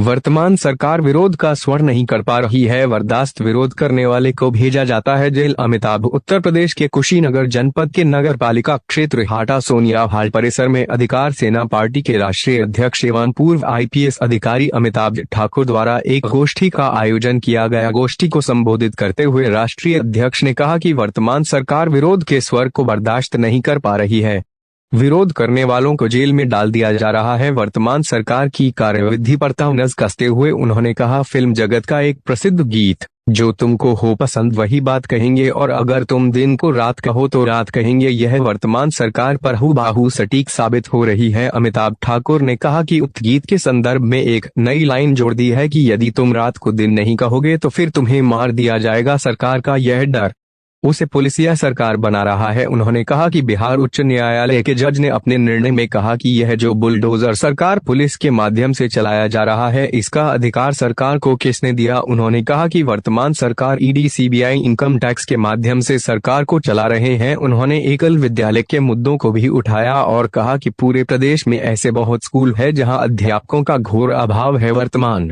वर्तमान सरकार विरोध का स्वर नहीं कर पा रही है, बर्दाश्त विरोध करने वाले को भेजा जाता है जेल। अमिताभ उत्तर प्रदेश के कुशीनगर जनपद के नगर पालिका क्षेत्र हाटा सोनिया हाल परिसर में अधिकार सेना पार्टी के राष्ट्रीय अध्यक्ष एवं पूर्व IPS अधिकारी अमिताभ ठाकुर द्वारा एक गोष्ठी का आयोजन किया गया। गोष्ठी को संबोधित करते हुए राष्ट्रीय अध्यक्ष ने कहा कि वर्तमान सरकार विरोध के स्वर को बर्दाश्त नहीं कर पा रही है, विरोध करने वालों को जेल में डाल दिया जा रहा है। वर्तमान सरकार की कार्यविधि पर तहस कसते हुए उन्होंने कहा, फिल्म जगत का एक प्रसिद्ध गीत, जो तुमको हो पसंद वही बात कहेंगे और अगर तुम दिन को रात कहो तो रात कहेंगे। यह वर्तमान सरकार पर हूबहू सटीक साबित हो रही है। अमिताभ ठाकुर ने कहा कि उक्त गीत के संदर्भ में एक नई लाइन जोड़ दी है कि यदि तुम रात को दिन नहीं कहोगे तो फिर तुम्हें मार दिया जाएगा। सरकार का यह डर उसे पुलिसिया सरकार बना रहा है। उन्होंने कहा कि बिहार उच्च न्यायालय के जज ने अपने निर्णय में कहा कि यह जो बुलडोजर सरकार पुलिस के माध्यम से चलाया जा रहा है, इसका अधिकार सरकार को किसने दिया। उन्होंने कहा कि वर्तमान सरकार ED CBI इनकम टैक्स के माध्यम से सरकार को चला रहे हैं। उन्होंने एकल विद्यालय के मुद्दों को भी उठाया और कहा कि पूरे प्रदेश में ऐसे बहुत स्कूल है जहां अध्यापकों का घोर अभाव है। वर्तमान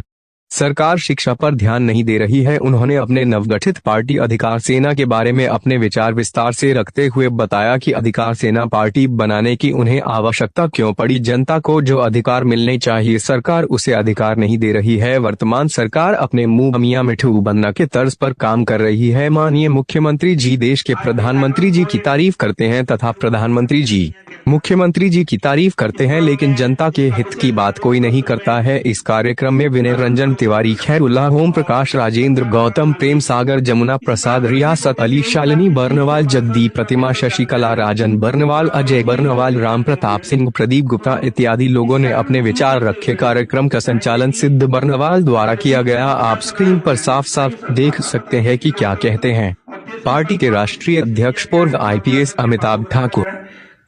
सरकार शिक्षा पर ध्यान नहीं दे रही है। उन्होंने अपने नवगठित पार्टी अधिकार सेना के बारे में अपने विचार विस्तार से रखते हुए बताया कि अधिकार सेना पार्टी बनाने की उन्हें आवश्यकता क्यों पड़ी। जनता को जो अधिकार मिलने चाहिए सरकार उसे अधिकार नहीं दे रही है। वर्तमान सरकार अपने मुंह मियां मिठू बनना के तर्ज पर काम कर रही है। माननीय मुख्यमंत्री जी देश के प्रधानमंत्री जी की तारीफ करते हैं तथा प्रधानमंत्री जी मुख्यमंत्री जी की तारीफ करते हैं, लेकिन जनता के हित की बात कोई नहीं करता है। इस कार्यक्रम में विनय रंजन तिवारी, खैरुल्लाह, ओम प्रकाश, राजेंद्र, गौतम, प्रेम सागर, जमुना प्रसाद, रियासत अली, शालिनी बर्नवाल, जगदीप, प्रतिमा, शशिकला, राजन बर्नवाल, अजय बर्नवाल, राम प्रताप सिंह, प्रदीप गुप्ता इत्यादि लोगों ने अपने विचार रखे। कार्यक्रम का संचालन सिद्ध बर्नवाल द्वारा किया गया। आप स्क्रीन पर साफ साफ देख सकते हैं कि क्या कहते हैं पार्टी के राष्ट्रीय अध्यक्ष पूर्व IPS अमिताभ ठाकुर।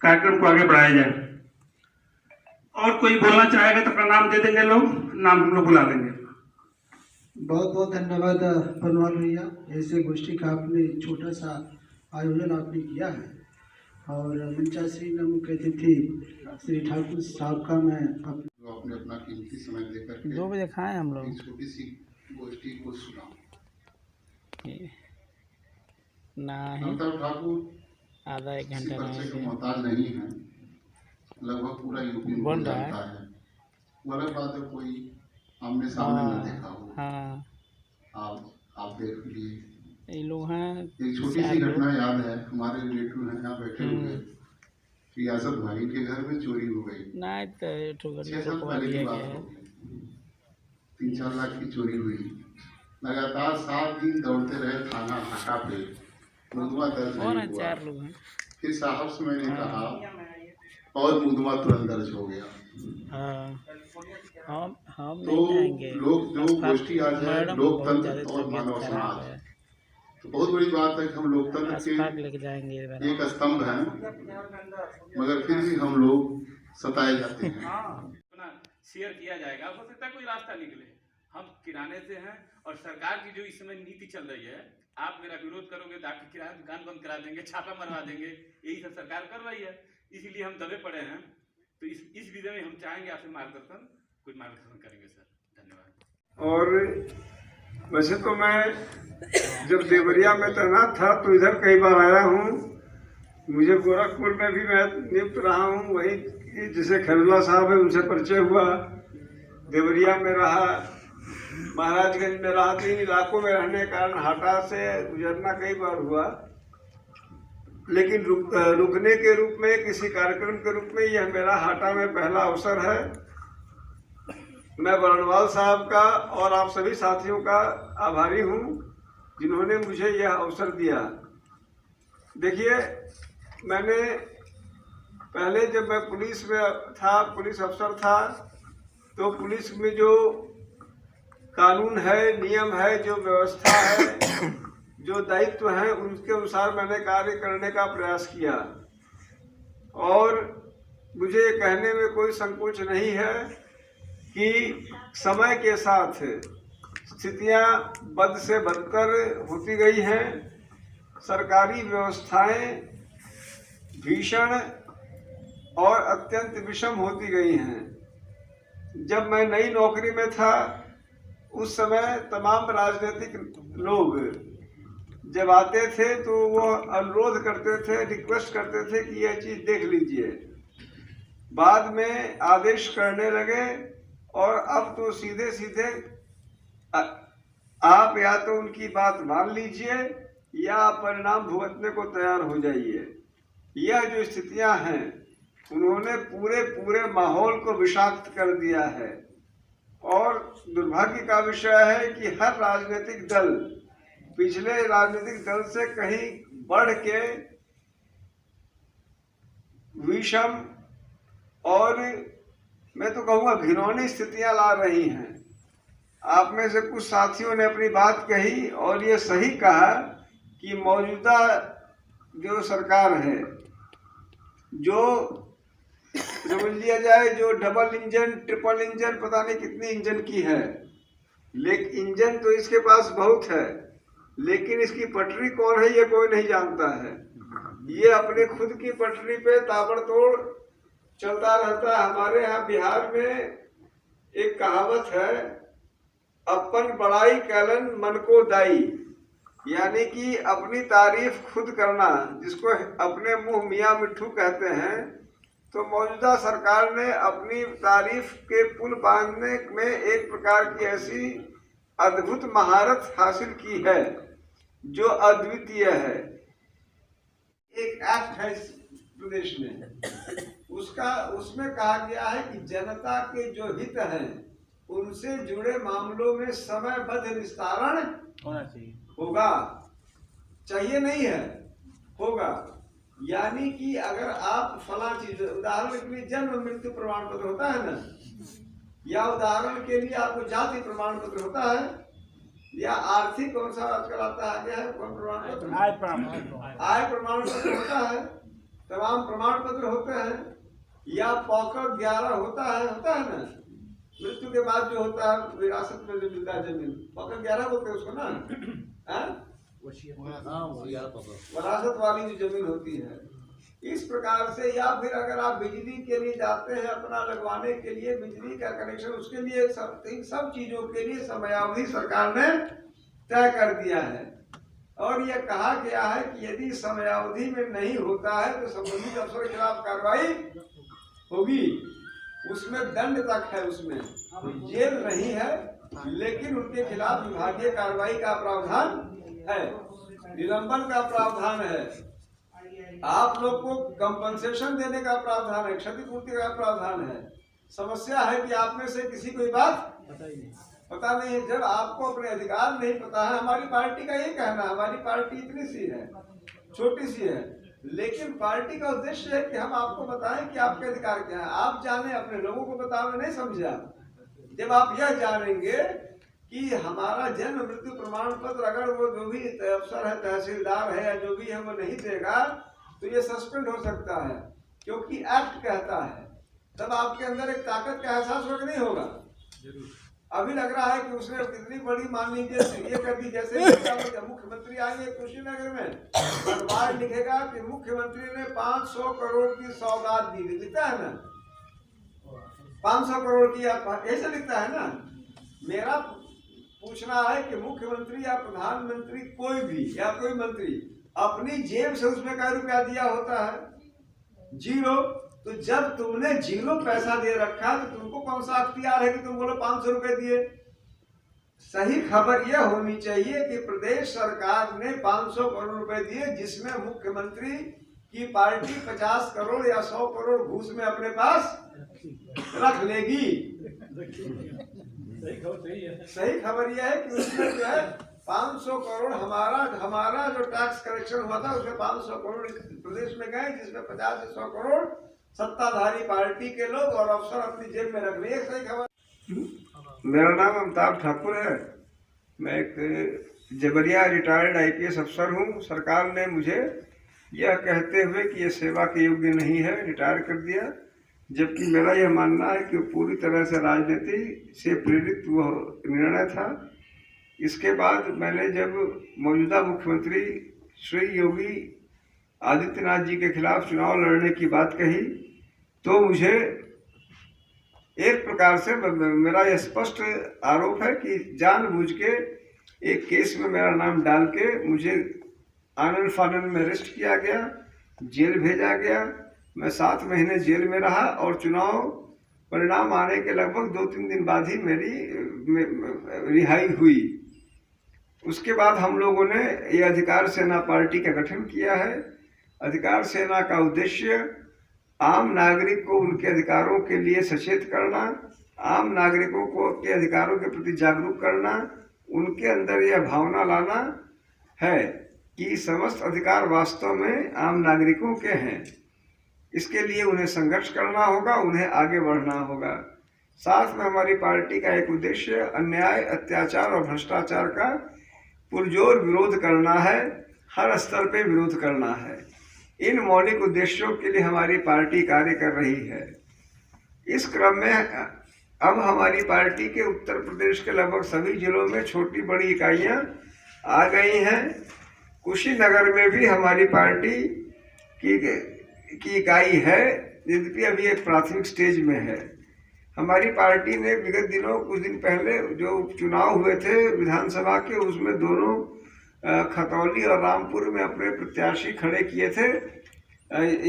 कार्यक्रम को आगे बढ़ाया जाए। और कोई बोलना चाहेगा तो अपना नाम दे देंगे, लोग नाम हम लोग बुला लेंगे। बहुत बहुत धन्यवाद बनवाल भैया, ऐसे गोष्ठी का आपने छोटा सा आयोजन आपने किया है। और मंचासीन मुख्य अतिथि श्री ठाकुर साहब का मैं आपने अपना कीमती समय देकर के 2 बजे खाएं हम लोग छोटी सी गोष्ठी को सुना। अमिताभ ठाकुर आधा 1 घंटा के मोहताज नहीं है, लगभग पूरा यूपी बन रहा है। वो अलग बात है, कोई आमने सामने न देखा हो। हाँ, आप देख लिए। ये लोग हैं। एक छोटी सी घटना याद है, हमारे रिलेटिव हैं यहाँ बैठे हुए, रियासत भाई के घर में चोरी हो गई। 6 साल पहले की बात हो, 3-4 लाख की चोरी हुई। लगातार 7 दिन दौड़ते रहे थाना हाटा पे, मुकदमा दर्ज नहीं हुआ। 4 लोग हैं। फिर साहब से मैंने कहा और मुकदमा तुरंत दर्ज हो गया। हम तो लोग जो गोष्ठी आज है लोकतंत्र और मानव समाज, तो बहुत बड़ी बात है कि हम लोकतंत्र के एक स्तंभ हैं, मगर फिर भी हम लोग सताए जाते हैं। शेयर किया जाएगा, हो सकता है कोई रास्ता निकले। हम किराने से हैं और सरकार की जो इस समय नीति चल रही है, आप मेरा विरोध करोगे तो आपकी किराना दुकान बंद करा देंगे, छापा मरवा देंगे, यही सब सरकार कर रही है। इसीलिए हम दबे पड़े हैं। तो इस विषय में हम चाहेंगे आपसे मार्गदर्शन, कुछ मार्गदर्शन करेंगे सर। धन्यवाद। और वैसे तो मैं जब देवरिया में तैनात था तो इधर कई बार आया हूँ। मुझे गोरखपुर में भी मैं नियुक्त रहा हूँ, वही जैसे खैरुल्लाह साहब है उनसे परिचय हुआ। देवरिया में रहा, महाराजगंज में रहा। 3 इलाकों में रहने के कारण हाटा से गुजरना कई बार हुआ, लेकिन रुकने के रूप में, किसी कार्यक्रम के रूप में यह मेरा हाटा में पहला अवसर है। मैं बर्नवाल साहब का और आप सभी साथियों का आभारी हूँ जिन्होंने मुझे यह अवसर दिया। देखिए, मैंने पहले जब मैं पुलिस में था, पुलिस अफसर था, तो पुलिस में जो कानून है, नियम है, जो व्यवस्था है, जो दायित्व है, उनके अनुसार मैंने कार्य करने का प्रयास किया। और मुझे कहने में कोई संकोच नहीं है कि समय के साथ स्थितियां बद से बदतर होती गई हैं। सरकारी व्यवस्थाएं भीषण और अत्यंत विषम होती गई हैं। जब मैं नई नौकरी में था उस समय तमाम राजनीतिक लोग जब आते थे तो वो अनुरोध करते थे, रिक्वेस्ट करते थे कि यह चीज़ देख लीजिए। बाद में आदेश करने लगे और अब तो सीधे सीधे आप या तो उनकी बात मान लीजिए या परिणाम भुगतने को तैयार हो जाइए। यह जो स्थितियां हैं उन्होंने पूरे माहौल को विषाक्त कर दिया है और दुर्भाग्य का विषय है कि हर राजनीतिक दल पिछले राजनीतिक दल से कहीं बढ़ के विषम और मैं तो कहूँगा घिनौनी स्थितियां ला रही हैं। आप में से कुछ साथियों ने अपनी बात कही और ये सही कहा कि मौजूदा जो सरकार है, जो समझ लिया जाए जो डबल इंजन ट्रिपल इंजन पता नहीं कितनी इंजन की है, लेकिन इंजन तो इसके पास बहुत है, लेकिन इसकी पटरी कौन है ये कोई नहीं जानता है। ये अपने खुद की पटरी पे ताबड़तोड़ चलता रहता है। हमारे यहाँ बिहार में एक कहावत है, अपन बड़ाई कैलन मन को दाई, यानी कि अपनी तारीफ खुद करना, जिसको अपने मुंह मियाँ मिट्ठू कहते हैं। तो मौजूदा सरकार ने अपनी तारीफ के पुल बांधने में एक प्रकार की ऐसी अद्भुत महारत हासिल की है जो अद्वितीय है। एक एक्ट है इस प्रदेश में, उसमें कहा गया है कि जनता के जो हित हैं उनसे जुड़े मामलों में समयबद्ध निस्तारण होना चाहिए, होगा, चाहिए नहीं है, होगा। यानी कि अगर आप फला चीज, उदाहरण के लिए जन्म मृत्यु प्रमाण पत्र होता है ना, या उदाहरण के लिए आपको जाति प्रमाण पत्र होता है, या आर्थिक कौन सा आजकल आता है, कौन प्रमाण पत्र, आय प्रमाण पत्र होता है, तमाम प्रमाण पत्र होते हैं, या पॉकेट 11 होता है ना, मृत्यु के बाद जो होता है विरासत में जो मिलता है जमीन, पॉकेट 11 बोलते हैं उसको ना, वरासत वाली जो जमीन होती है। इस प्रकार से, या फिर अगर आप बिजली के लिए जाते हैं अपना लगवाने के लिए बिजली का कनेक्शन, उसके लिए सब चीजों के लिए समयावधि सरकार ने तय कर दिया है और यह कहा गया है कि यदि समयावधि में नहीं होता है तो संबंधित अफसर के खिलाफ कार्रवाई होगी। उसमें दंड तक है, उसमें जेल नहीं है, लेकिन उनके खिलाफ विभागीय कार्रवाई का प्रावधान है, निलंबन का प्रावधान है, आप लोग को कंपनसेशन देने का प्रावधान है, क्षतिपूर्ति का प्रावधान है। समस्या है कि आप में से किसी को बात पता नहीं है। जब आपको अपने अधिकार नहीं पता है, हमारी पार्टी का ये कहना, हमारी पार्टी इतनी सी है, छोटी सी है, लेकिन पार्टी का उद्देश्य है कि हम आपको बताएं कि आपके अधिकार क्या है, आप जाने, अपने लोगों को बताओ, नहीं समझा। जब आप यह जानेंगे कि हमारा जन्म मृत्यु प्रमाण पत्र अगर वो जो भी अफसर है, तहसीलदार है या जो भी है वो नहीं देगा तो ये सस्पेंड हो सकता है, क्योंकि एक्ट कहता है। तब आपके अंदर एक ताकत का एहसास होगा, नहीं होगा? अभी लग रहा है कि उसने कितनी बड़ी, मान लीजिए ये कर दी, जैसे मुख्यमंत्री आएंगे कुशीनगर में, अखबार लिखेगा कि मुख्यमंत्री ने 500 करोड़ की सौगात दी, लिखता है ना, 500 करोड़ की, ऐसे लिखता है ना। मेरा पूछना है कि मुख्यमंत्री या प्रधानमंत्री कोई भी या कोई मंत्री अपनी जेब से उसमें क्या रुपया दिया होता है? 0। तो जब तुमने 0 पैसा दे रखा तो तुमको कौन सा अख्तियार है कि तुम बोलो 500 रुपए दिए? सही खबर यह होनी चाहिए कि प्रदेश सरकार ने 500 करोड़ रुपए दिए, जिसमें मुख्यमंत्री की पार्टी 50 करोड़ या 100 करोड़ घूस में अपने पास रख लेगी। सही खबर यह है कि उसमें जो है 500 करोड़ हमारा जो टैक्स कलेक्शन हुआ था उसमें 500 करोड़ प्रदेश में गए, जिसमें 50 से 100 करोड़ सत्ताधारी पार्टी के लोग और अफसर अपनी जेब में रख लिए। सही खबर। मेरा नाम अमिताभ ठाकुर है, मैं एक जबरिया रिटायर्ड IPS अफसर हूँ। सरकार ने मुझे यह कहते हुए कि ये सेवा के योग्य नहीं है रिटायर कर दिया, जबकि मेरा यह मानना है कि पूरी तरह से राजनीति से प्रेरित वो निर्णय था। इसके बाद मैंने जब मौजूदा मुख्यमंत्री श्री योगी आदित्यनाथ जी के खिलाफ चुनाव लड़ने की बात कही तो मुझे एक प्रकार से मेरा यह स्पष्ट आरोप है कि जानबूझ के एक केस में मेरा नाम डाल के मुझे आनन फानन में अरेस्ट किया गया, जेल भेजा गया। मैं 7 महीने जेल में रहा और चुनाव परिणाम आने के लगभग 2-3 दिन बाद ही मेरी रिहाई हुई। उसके बाद हम लोगों ने ये अधिकार सेना पार्टी का गठन किया है। अधिकार सेना का उद्देश्य आम नागरिक को उनके अधिकारों के लिए सचेत करना, आम नागरिकों को के अधिकारों के प्रति जागरूक करना, उनके अंदर यह भावना लाना है कि समस्त अधिकार वास्तव में आम नागरिकों के हैं। इसके लिए उन्हें संघर्ष करना होगा, उन्हें आगे बढ़ना होगा। साथ में हमारी पार्टी का एक उद्देश्य अन्याय, अत्याचार और भ्रष्टाचार का पुरजोर विरोध करना है, हर स्तर पे विरोध करना है। इन मौलिक उद्देश्यों के लिए हमारी पार्टी कार्य कर रही है। इस क्रम में अब हमारी पार्टी के उत्तर प्रदेश के लगभग सभी जिलों में छोटी बड़ी इकाइयां आ गई हैं। कुशीनगर में भी हमारी पार्टी की इकाई है, यद्यपि अभी एक प्राथमिक स्टेज में है। हमारी पार्टी ने विगत दिनों कुछ दिन पहले जो उपचुनाव हुए थे विधानसभा के, उसमें दोनों खतौली और रामपुर में अपने प्रत्याशी खड़े किए थे।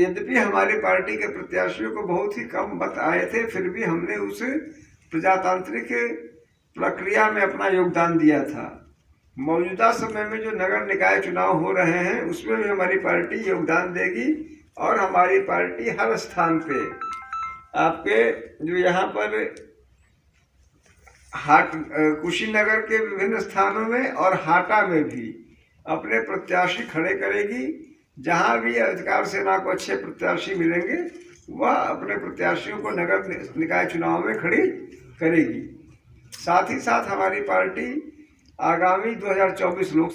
यद्यपि हमारी पार्टी के प्रत्याशियों को बहुत ही कम मत आए थे, फिर भी हमने उस प्रजातांत्रिक प्रक्रिया में अपना योगदान दिया था। मौजूदा समय में जो नगर निकाय चुनाव हो रहे हैं उसमें भी हमारी पार्टी योगदान देगी और हमारी पार्टी हर स्थान पे आपके जो यहाँ पर कुशीनगर के विभिन्न स्थानों में और हाटा में भी अपने प्रत्याशी खड़े करेगी। जहाँ भी अधिकार सेना को अच्छे प्रत्याशी मिलेंगे वह अपने प्रत्याशियों को नगर निकाय चुनाव में खड़ी करेगी। साथ ही साथ हमारी पार्टी आगामी 2024 लोक